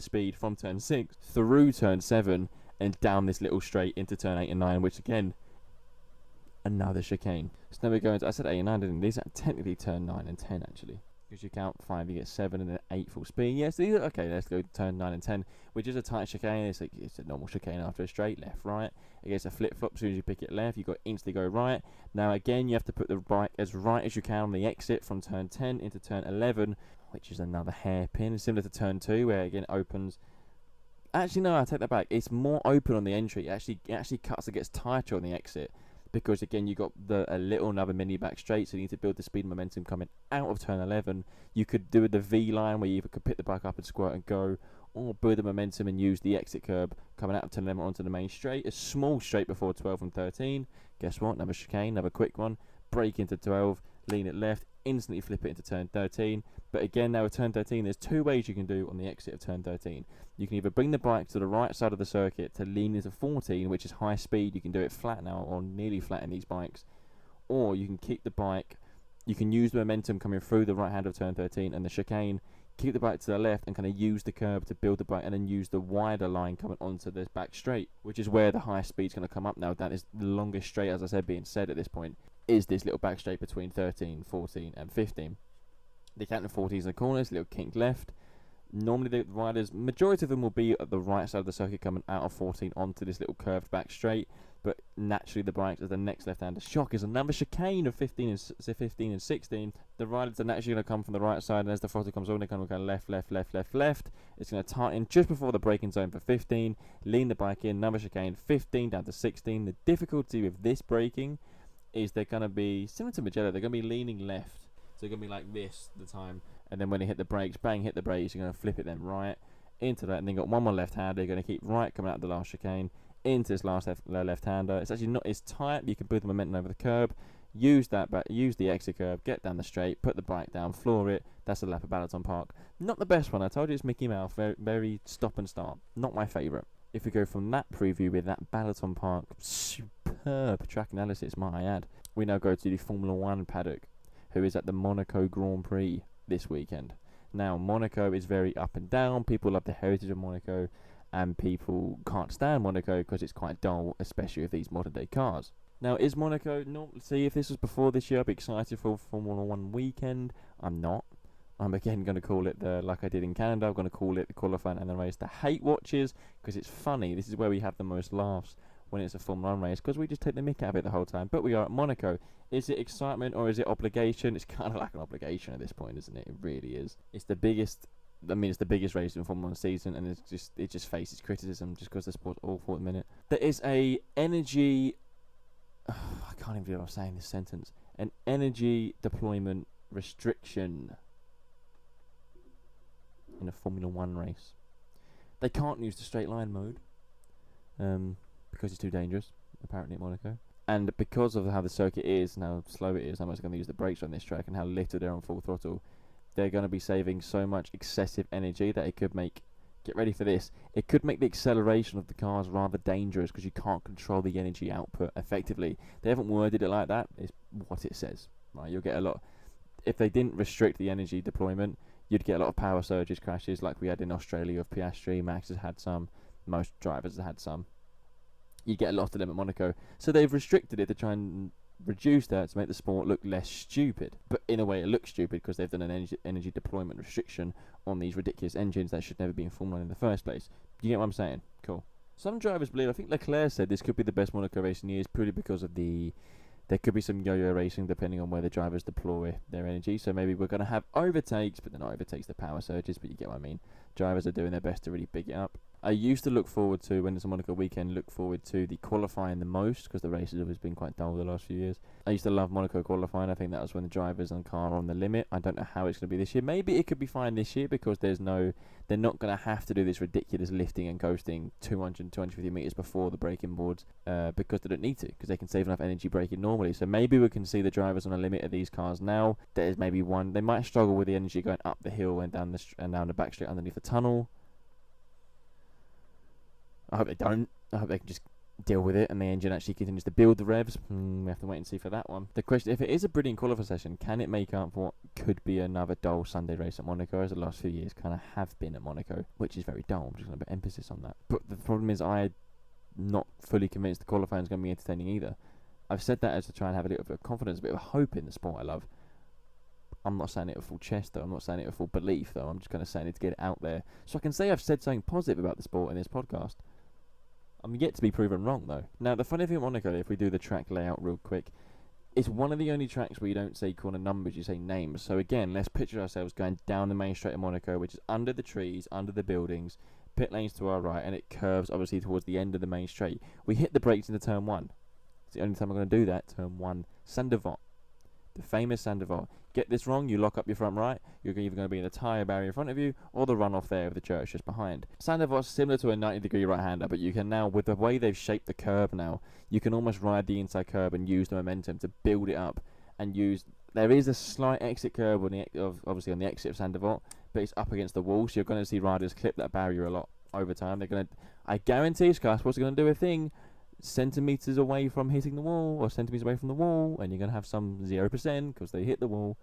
A: speed from turn 6 through turn 7 and down this little straight into turn 8 and 9, which again, another chicane. So now we're going to, I said 8 and 9, didn't I? These are technically turn 9 and 10 actually. Because you count 5, you get 7 and then 8 full speed. Yes, these are, okay, let's go turn 9 and 10, which is a tight chicane. It's a normal chicane after a straight, left, right. It gets a flip-flop as soon as you pick it left, you got instantly go right. Now again, you have to put the bike as right as you can on the exit from turn 10 into turn 11, which is another hairpin, similar to turn 2, where again it opens. Actually, no, I take that back. It's more open on the entry. It actually cuts and gets tighter on the exit. Because again, you got a little another mini back straight, so you need to build the speed and momentum coming out of turn 11. You could do the V line where you could pick the bike up and squirt and go, or build the momentum and use the exit curb coming out of turn 11 onto the main straight. A small straight before 12 and 13. Guess what? Another chicane, another quick one. Brake into 12, lean it left, instantly flip it into turn 13. But again, now with turn 13, there's two ways you can do on the exit of turn 13. You can either bring the bike to the right side of the circuit to lean into 14, which is high speed. You can do it flat now, or nearly flat in these bikes. Or you can keep the bike, you can use the momentum coming through the right hand of turn 13 and the chicane, keep the bike to the left and kind of use the curb to build the bike, and then use the wider line coming onto this back straight, which is where the high speed's going to come up now. That is the longest straight, as I said, being said at this point, is this little back straight between 13, 14 and 15. The count of 40s in the corners, little kink left. Normally the riders, majority of them will be at the right side of the circuit coming out of 14 onto this little curved back straight, but naturally the bikes as the next left-hander shock is another chicane of 15 and 16. The riders are naturally going to come from the right side, and as the throttle comes on, they're going to go left. It's going to tighten just before the braking zone for 15, lean the bike in, another chicane, 15 down to 16. The difficulty with this braking is they're going to be, similar to Mugello, they're going to be leaning left. So they're going to be like this the time, and then when they hit the brakes, bang, hit the brakes, you're going to flip it then right into that, and then got one more left-hander. They're going to keep right coming out of the last chicane into this last left-hander. It's actually not as tight, but you can build the momentum over the curb, use that, but use the exit curb, get down the straight, put the bike down, floor it. That's a lap of Balaton Park. Not the best one. I told you it's Mickey Mouse, very, very stop and start. Not my favourite. If we go from that preview with that Balaton Park superb track analysis, might I add, we now go to the Formula 1 paddock, who is at the Monaco Grand Prix this weekend. Now, Monaco is very up and down. People love the heritage of Monaco, and people can't stand Monaco because it's quite dull, especially with these modern day cars. Now, is Monaco not? See, if this was before this year, I'd be excited for Formula 1 weekend. I'm not. I'm again going to call it like I did in Canada. I'm going to call it the qualifying and the race the hate watches, because it's funny. This is where we have the most laughs when it's a Formula 1 race, because we just take the mick out of it the whole time. But we are at Monaco. Is it excitement or is it obligation? It's kind of like an obligation at this point, isn't it? It really is. It's the biggest. I mean, it's the biggest race in Formula 1 season, and it just faces criticism just because the sport's awful at the minute. There is a energy. I can't even believe I'm saying this sentence. An energy deployment restriction in a Formula 1 race. They can't use the straight line mode. Because it's too dangerous, apparently at Monaco. And because of how the circuit is, and how slow it is, how much they're going to use the brakes on this track, and how little they're on full throttle, they're going to be saving so much excessive energy that it could make, get ready for this, it could make the acceleration of the cars rather dangerous, because you can't control the energy output effectively. They haven't worded it like that, it's what it says. Right? You'll get a lot, if they didn't restrict the energy deployment, you'd get a lot of power surges, crashes, like we had in Australia with Piastri. Max has had some, most drivers have had some. You get a lot of them at Monaco, so they've restricted it to try and reduce that to make the sport look less stupid. But in a way, it looks stupid because they've done an energy deployment restriction on these ridiculous engines that should never be in Formula 1 in the first place. Do you get what I'm saying? Cool. Some drivers believe, I think Leclerc said this could be the best Monaco race in years, purely because of the There could be some yo-yo racing depending on where the drivers deploy their energy. So maybe we're going to have overtakes, but they're not overtakes, the power surges, but you get what I mean. Drivers are doing their best to really big it up. I used to look forward to, when it's a Monaco weekend, look forward to the qualifying the most, because the race has always been quite dull the last few years. I used to love Monaco qualifying. I think that was when the drivers and car are on the limit. I don't know how it's going to be this year. Maybe it could be fine this year, because they're not going to have to do this ridiculous lifting and coasting 200, 250 metres before the braking boards, because they don't need to, because they can save enough energy braking normally. So maybe we can see the drivers on a limit of these cars now. There's maybe one. They might struggle with the energy going up the hill and down the back straight underneath the tunnel. I hope they don't. I hope they can just deal with it and the engine actually continues to build the revs. We have to wait and see for that one. The question, if it is a brilliant qualifier session, can it make up for what could be another dull Sunday race at Monaco, as the last few years kind of have been at Monaco, which is very dull. I'm just going to put emphasis on that. But the problem is, I'm not fully convinced the qualifying is going to be entertaining either. I've said that as to try and have a little bit of confidence, a bit of hope in the sport I love. I'm not saying it with full chest, though. I'm not saying it with full belief, though. I'm just kind of saying it to get it out there, so I can say I've said something positive about the sport in this podcast. I'm yet to be proven wrong, though. Now, the funny thing at Monaco, if we do the track layout real quick, it's one of the only tracks where you don't say corner numbers, you say names. So again, let's picture ourselves going down the main straight of Monaco, which is under the trees, under the buildings, pit lanes to our right, and it curves, obviously, towards the end of the main straight. We hit the brakes into turn 1. It's the only time I'm going to do that, turn 1. Saint-Devant. The famous Saint-Devant. Get this wrong, you lock up your front right, you're either going to be in the tyre barrier in front of you, or the runoff there of the church just behind. Saint-Devant's similar to a 90-degree right-hander, but you can now, with the way they've shaped the curb now, you can almost ride the inside curb and use the momentum to build it up, and use... There is a slight exit curb on obviously on the exit of Saint-Devant, but it's up against the wall, so you're going to see riders clip that barrier a lot over time. They're going to... I guarantee Sky Sports are going to do a thing centimetres away from hitting the wall, or centimetres away from the wall, and you're going to have some 0% because they hit the wall.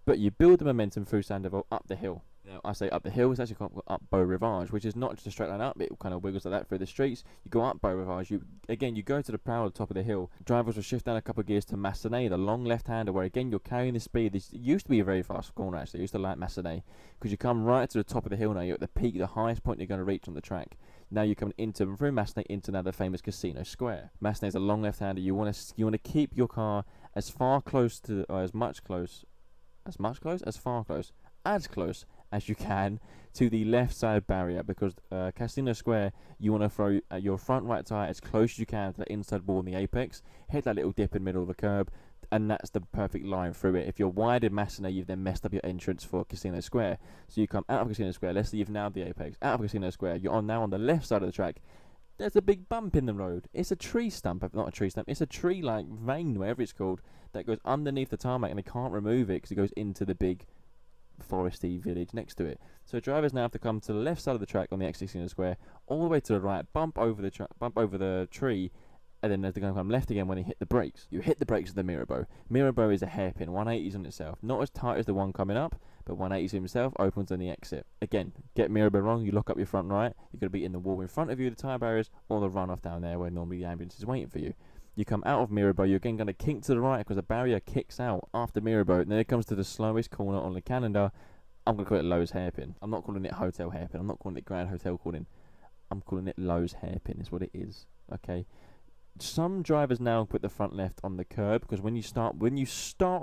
A: But you build the momentum through Saint-Devant up the hill. Now, I say up the hill, it's actually called up Beau Rivage, which is not just a straight line up, it kind of wiggles like that through the streets. You go up Beau Rivage, you go to the proud top of the hill. Drivers will shift down a couple of gears to Massenet, the long left-hander, where again you're carrying the speed. This used to be a very fast corner, actually. I used to like Massenet, because you come right to the top of the hill now. You're at the peak, the highest point you're going to reach on the track. Now you're coming into, through Massenet, into now the famous Casino Square. Massenet's a long left-hander. You want to keep your car as far close to, or as close as you can to the left side barrier, because Casino Square, you want to throw your front right tyre as close as you can to the inside wall in the apex, hit that little dip in the middle of the curb, and that's the perfect line through it. If you're wide in Massenet, you've then messed up your entrance for Casino Square. So you come out of Casino Square, let's say you've nailed the apex, out of Casino Square, you're now on the left side of the track. There's a big bump in the road. It's a tree stump, not a tree stump, it's a tree-like vein, whatever it's called, that goes underneath the tarmac, and they can't remove it because it goes into the big foresty village next to it. So drivers now have to come to the left side of the track on the X16 square, all the way to the right, bump over the tree, and then they're going to come left again when they hit the brakes. You hit the brakes of the Mirabeau. Mirabeau is a hairpin, 180s on itself. Not as tight as the one coming up, but 180s himself, opens on the exit. Again, get Mirabeau wrong, you lock up your front right, you're going to be in the wall in front of you, the tyre barriers, or the runoff down there where normally the ambulance is waiting for you. You come out of Mirabeau, you're again going to kink to the right because the barrier kicks out after Mirabeau. And then it comes to the slowest corner on the calendar. I'm going to call it Lowe's hairpin. I'm not calling it Hotel hairpin. I'm not calling it Grand Hotel calling. I'm calling it Lowe's hairpin is what it is. Okay. Some drivers now put the front left on the curb, because when you start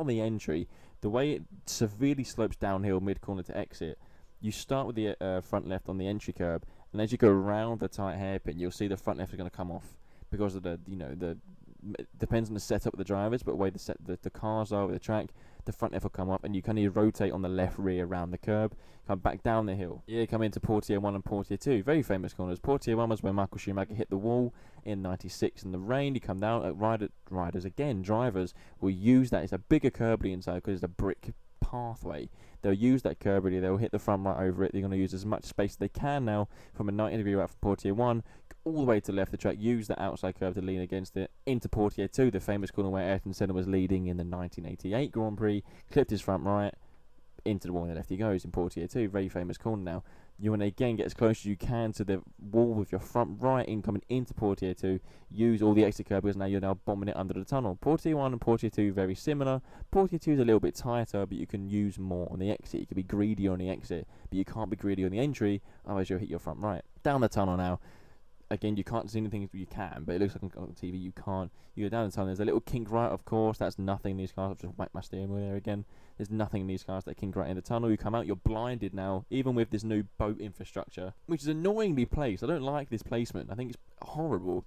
A: on the entry, the way it severely slopes downhill mid corner to exit, you start with the front left on the entry curb, and as you go around the tight hairpin, you'll see the front left is going to come off because of the it depends on the setup of the drivers, but the way the cars are with the track, the front left will come up, and you kind of rotate on the left rear around the curb, come back down the hill. Yeah, come into Portier 1 and Portier 2, very famous corners. Portier 1 was where Michael Schumacher hit the wall in '96 in the rain. You come down, riders again, drivers will use that. It's a bigger curb inside because it's a brick pathway. They'll use that curb really, they'll hit the front right over it. They're going to use as much space as they can now from a 90-degree right from Portier 1 all the way to the left of the track, use that outside curve to lean against it, into Portier 2, the famous corner where Ayrton Senna was leading in the 1988 Grand Prix, clipped his front right, into the wall and the left he goes in Portier 2, very famous corner now. You want to again get as close as you can to the wall with your front right coming into Portier 2, use all the exit curb because now you're now bombing it under the tunnel. Portier 1 and Portier 2 very similar. Portier 2 is a little bit tighter, but you can use more on the exit. You can be greedy on the exit, but you can't be greedy on the entry, otherwise you'll hit your front right. Down the tunnel now. Again, you can't see anything. You can, but it looks like on TV you can't. You go down the tunnel. There's a little kink right, of course. That's nothing in these cars. I've just whacked my steering wheel there again. There's nothing in these cars that kink right in the tunnel. You come out, you're blinded now, even with this new boat infrastructure, which is annoyingly placed. I don't like this placement. I think it's horrible.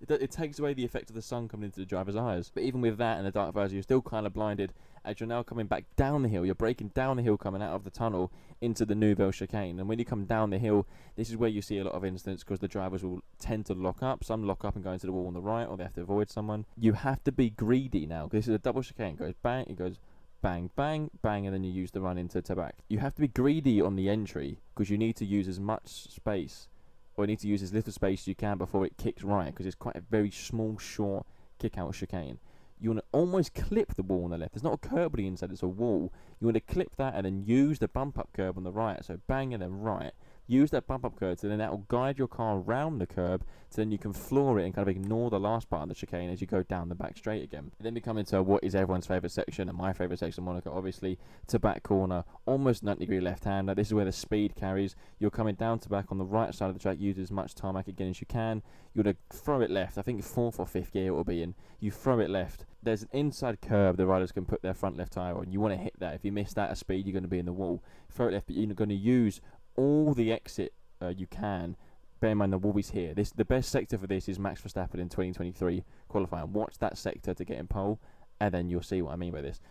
A: It takes away the effect of the sun coming into the driver's eyes. But even with that and the dark visor, you're still kind of blinded as you're now coming back down the hill. You're braking down the hill coming out of the tunnel into the Nouvelle chicane. And when you come down the hill, this is where you see a lot of incidents because the drivers will tend to lock up. Some lock up and go into the wall on the right, or they have to avoid someone. You have to be greedy now because this is a double chicane. It goes bang, it goes bang, bang, bang, and then you use the run into Tabac. You have to be greedy on the entry because you need to use as much space, or you need to use as little space as you can before it kicks right, because it's quite a very small, short kick-out chicane. You want to almost clip the wall on the left. There's not a curb on the inside, it's a wall. You want to clip that and then use the bump-up curb on the right. So bang and then right. Use that bump-up curb, so then that will guide your car around the curb, so then you can floor it and kind of ignore the last part of the chicane as you go down the back straight again. And then we come into what is everyone's favourite section, and my favourite section of Monaco, obviously, to back corner, almost 90-degree left-hander. This is where the speed carries. You're coming down to back on the right side of the track, use as much tarmac again as you can. You want to throw it left. I think 4th or 5th gear it will be in. You throw it left. There's an inside curb the riders can put their front left tyre on. You want to hit that. If you miss that at speed, you're going to be in the wall. Throw it left, but you're going to use all the exit you can. Bear in mind the wall is here. The best sector for this is Max Verstappen in 2023 qualifying. Watch that sector to get in pole, and then you'll see what I mean by this.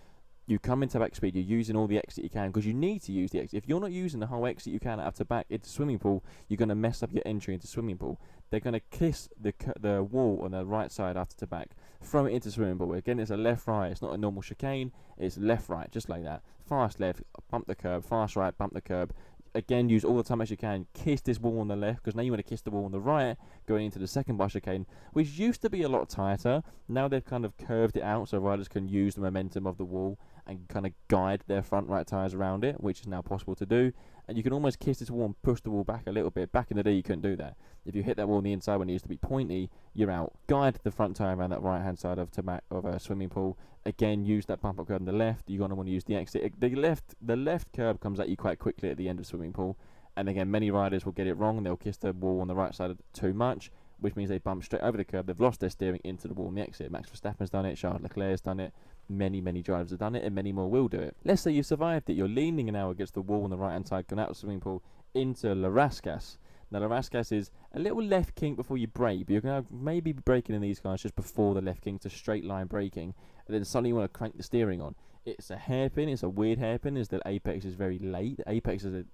A: You come into back speed, you're using all the exit you can, because you need to use the exit. If you're not using the whole exit you can out to back into swimming pool, you're going to mess up your entry into swimming pool. They're going to kiss the wall on the right side after to back, throw it into swimming pool. Again, it's a left-right. It's not a normal chicane. It's left-right, just like that. Fast left, bump the curb. Fast right, bump the curb. Again, use all the time as you can. Kiss this wall on the left, because now you want to kiss the wall on the right, going into the second bar chicane, which used to be a lot tighter. Now they've kind of curved it out so riders can use the momentum of the wall and kind of guide their front right tyres around it, which is now possible to do. And you can almost kiss this wall and push the wall back a little bit. Back in the day, you couldn't do that. If you hit that wall on the inside when it used to be pointy, you're out. Guide the front tyre around that right-hand side of a swimming pool. Again, use that bump-up curb on the left. You're going to want to use the exit. The left curb comes at you quite quickly at the end of swimming pool. And again, many riders will get it wrong. They'll kiss the wall on the right side too much, which means they bump straight over the curb. They've lost their steering into the wall on the exit. Max Verstappen's done it. Charles Leclerc's done it. Many drivers have done it, and many more will do it. Let's say you survived it. You're leaning now against the wall on the right-hand side, going out of the swimming pool into La Rascasse. Now, La Rascasse is a little left kink before you brake, but you're going to maybe be braking in these cars just before the left kink to straight line braking, and then suddenly you want to crank the steering on. It's a hairpin. It's a weird hairpin, is that apex is very late. The apex is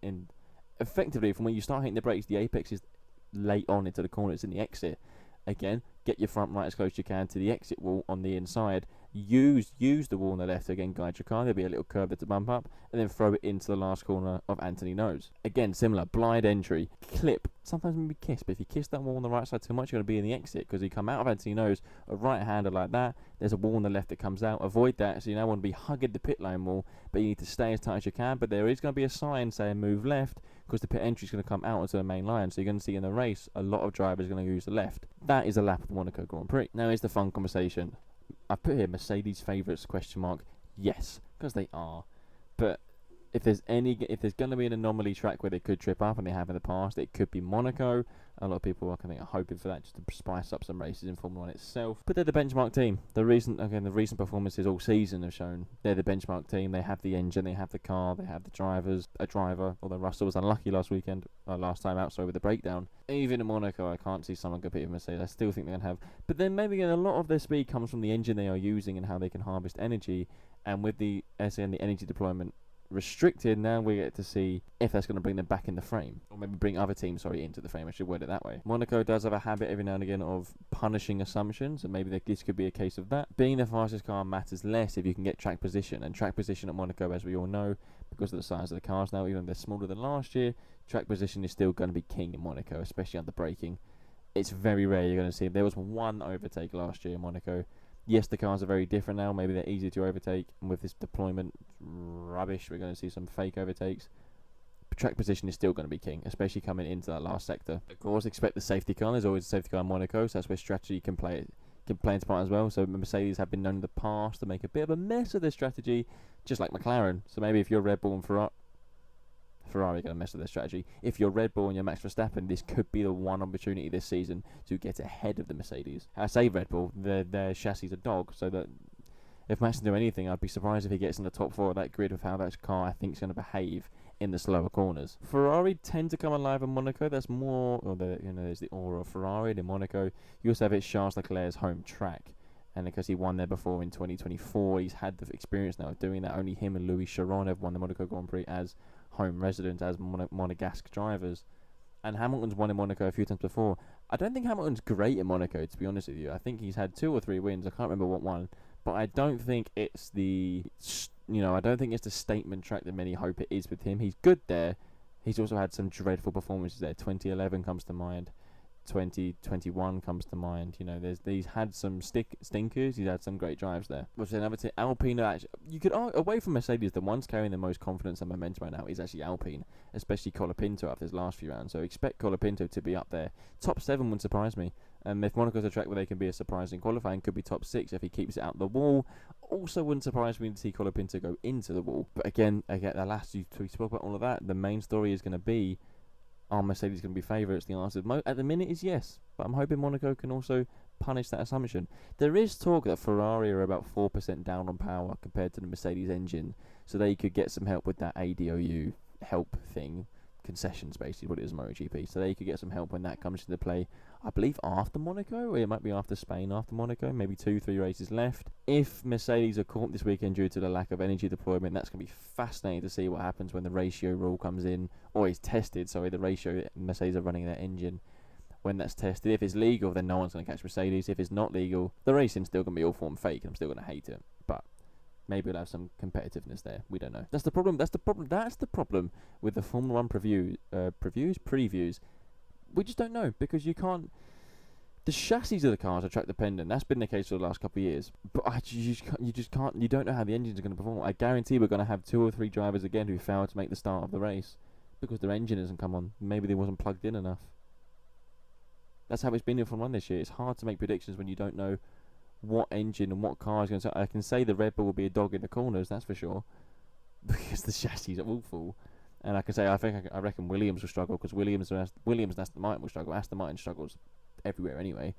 A: effectively, from when you start hitting the brakes, the apex is late on into the corner. It's in the exit. Again, get your front right as close as you can to the exit wall on the inside. Use the wall on the left to again guide your car. There'll be a little curve there to bump up, and then throw it into the last corner of Anthony Nose. Again, similar, blind entry, clip, sometimes maybe kiss, but if you kiss that wall on the right side too much, you're going to be in the exit, because you come out of Anthony Nose, a right-hander like that, there's a wall on the left that comes out. Avoid that, so you now want to be hugging the pit lane wall, but you need to stay as tight as you can. But there is going to be a sign saying move left, because the pit entry is going to come out onto the main line, so you're going to see in the race, a lot of drivers are going to use the left. That is a lap of the Monaco Grand Prix. Now is the fun conversation. I put here Mercedes favourites ? Yes, because they are. But if there's going to be an anomaly track where they could trip up, and they have in the past, it could be Monaco. A lot of people I think are hoping for that, just to spice up some races in Formula 1 itself. But they're the benchmark team. The recent performances all season have shown they're the benchmark team. They have the engine, they have the car, they have the driver. Although Russell was unlucky last time out, with the breakdown. Even in Monaco, I can't see someone competing with Mercedes. I still think they're going to have. But then maybe a lot of their speed comes from the engine they are using and how they can harvest energy. And with the energy deployment restricted, now we get to see if that's going to bring them back in the frame, or maybe bring other teams into the frame. I should word it that way. Monaco does have a habit every now and again of punishing assumptions, and maybe this could be a case of that. Being the fastest car matters less if you can get track position, and track position at Monaco, as we all know, because of the size of the cars now, even though they're smaller than last year, track position is still going to be king in Monaco, especially under braking. It's very rare you're going to see. There was one overtake last year in Monaco. Yes, the cars are very different now. Maybe they're easier to overtake. And with this deployment rubbish, we're going to see some fake overtakes. But track position is still going to be king, especially coming into that last sector. Of course, expect the safety car. There's always a safety car in Monaco, so that's where strategy can play into part as well. So Mercedes have been known in the past to make a bit of a mess of their strategy, just like McLaren. So maybe if you're Red Bull and Ferrari are going to mess with their strategy. If you're Red Bull and you're Max Verstappen, this could be the one opportunity this season to get ahead of the Mercedes. I say Red Bull, their chassis are dog, so that if Max can do anything, I'd be surprised if he gets in the top 4 of that grid with how that car I think is going to behave in the slower corners. Ferrari tend to come alive in Monaco. That's more, there's the aura of Ferrari in Monaco. You also have it Charles Leclerc's home track, and because he won there before in 2024, he's had the experience now of doing that. Only him and Louis Chiron have won the Monaco Grand Prix as home residents, as Monegasque drivers. And Hamilton's won in Monaco a few times before. I don't think Hamilton's great in Monaco, to be honest with you. I think he's had 2 or 3 wins. I can't remember what one. But I don't think it's the statement track that many hope it is with him. He's good there. He's also had some dreadful performances there. 2011 comes to mind. 2021 comes to mind. He's had some stinkers. He's had some great drives there. Which another team, Alpine. Actually, you could away from Mercedes, the ones carrying the most confidence and momentum right now is actually Alpine, especially Colapinto after his last few rounds. So expect Colapinto to be up there. Top 7 wouldn't surprise me. If Monaco's a track where they can be a surprising qualifying, could be top 6 if he keeps it out the wall. Also wouldn't surprise me to see Colapinto go into the wall. But again, the last we spoke about all of that. The main story is going to be, are Mercedes going to be favourites? The answer at the minute is yes. But I'm hoping Monaco can also punish that assumption. There is talk that Ferrari are about 4% down on power compared to the Mercedes engine, so they could get some help with that ADOU help thing. Concessions, basically, what it is in MotoGP. So they could get some help when that comes into play. I believe after Monaco, or it might be after Spain after Monaco, maybe 2-3 races left. If Mercedes are caught this weekend due to the lack of energy deployment, that's going to be fascinating to see what happens when the ratio rule comes in, or is tested, the ratio Mercedes are running their engine. When that's tested, if it's legal, then no one's going to catch Mercedes. If it's not legal, the racing's still going to be all form fake, and I'm still going to hate it. But maybe we'll have some competitiveness there. We don't know. That's the problem with the Formula 1 previews. We just don't know, because you can't. The chassis of the cars are track dependent. That's been the case for the last couple of years. But you just can't. You don't know how the engines are going to perform. I guarantee we're going to have 2 or 3 drivers again who fail to make the start of the race because their engine hasn't come on. Maybe they wasn't plugged in enough. That's how it's been in Formula 1 this year. It's hard to make predictions when you don't know what engine and what car is going to. I can say the Red Bull will be a dog in the corners, that's for sure, because the chassis are awful. And I can say I reckon Williams will struggle, because Williams and Aston Martin will struggle. Aston Martin struggles everywhere anyway.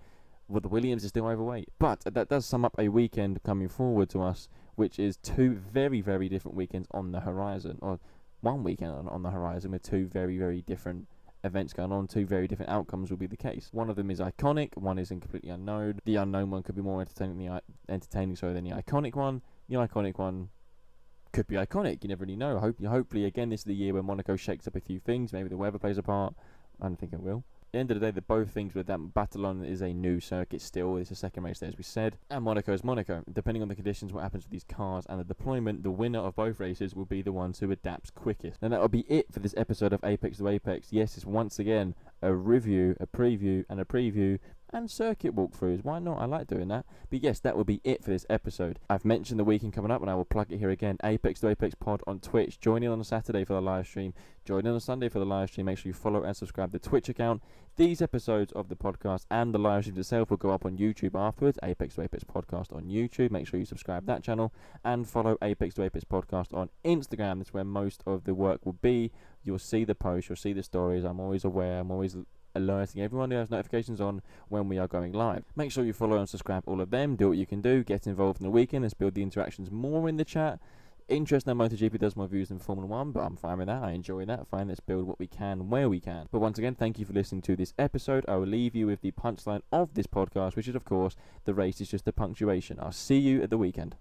A: Well, the Williams is still overweight. But that does sum up a weekend coming forward to us, which is 2 very, very different weekends on the horizon, or one weekend on the horizon with 2 very, very different events going on. 2 very different outcomes will be the case. One of them is iconic, one is completely unknown. The unknown one could be more entertaining than the iconic one. The iconic one could be iconic. You never really know. Hopefully, again, this is the year where Monaco shakes up a few things. Maybe the weather plays a part. I don't think it will. At the end of the day, the both things with that, Balaton is a new circuit still. It's a second race there, as we said. And Monaco is Monaco. Depending on the conditions, what happens with these cars and the deployment, the winner of both races will be the ones who adapts quickest. And that will be it for this episode of Apex to Apex. Yes, it's once again a review, a preview, and circuit walkthroughs. Why not? I like doing that. But yes, that will be it for this episode. I've mentioned the weekend coming up, and I will plug it here again. Apex to Apex Pod on Twitch. Join in on a Saturday for the live stream. Join in on a Sunday for the live stream. Make sure you follow and subscribe to the Twitch account. These episodes of the podcast and the live stream itself will go up on YouTube afterwards. Apex to Apex Podcast on YouTube. Make sure you subscribe that channel and follow Apex to Apex Podcast on Instagram. That's where most of the work will be. You'll see the posts. You'll see the stories. I'm always aware. I'm always alerting everyone who has notifications on when we are going live. Make sure you follow and subscribe all of them. Do what you can do. Get involved in the weekend. Let's build the interactions more in the chat. Interesting how MotoGP does more views than Formula 1, but I'm fine with that. I enjoy that. Fine, let's build what we can where we can. But once again, thank you for listening to this episode. I will leave you with the punchline of this podcast, which is, of course, the race is just a punctuation. I'll see you at the weekend.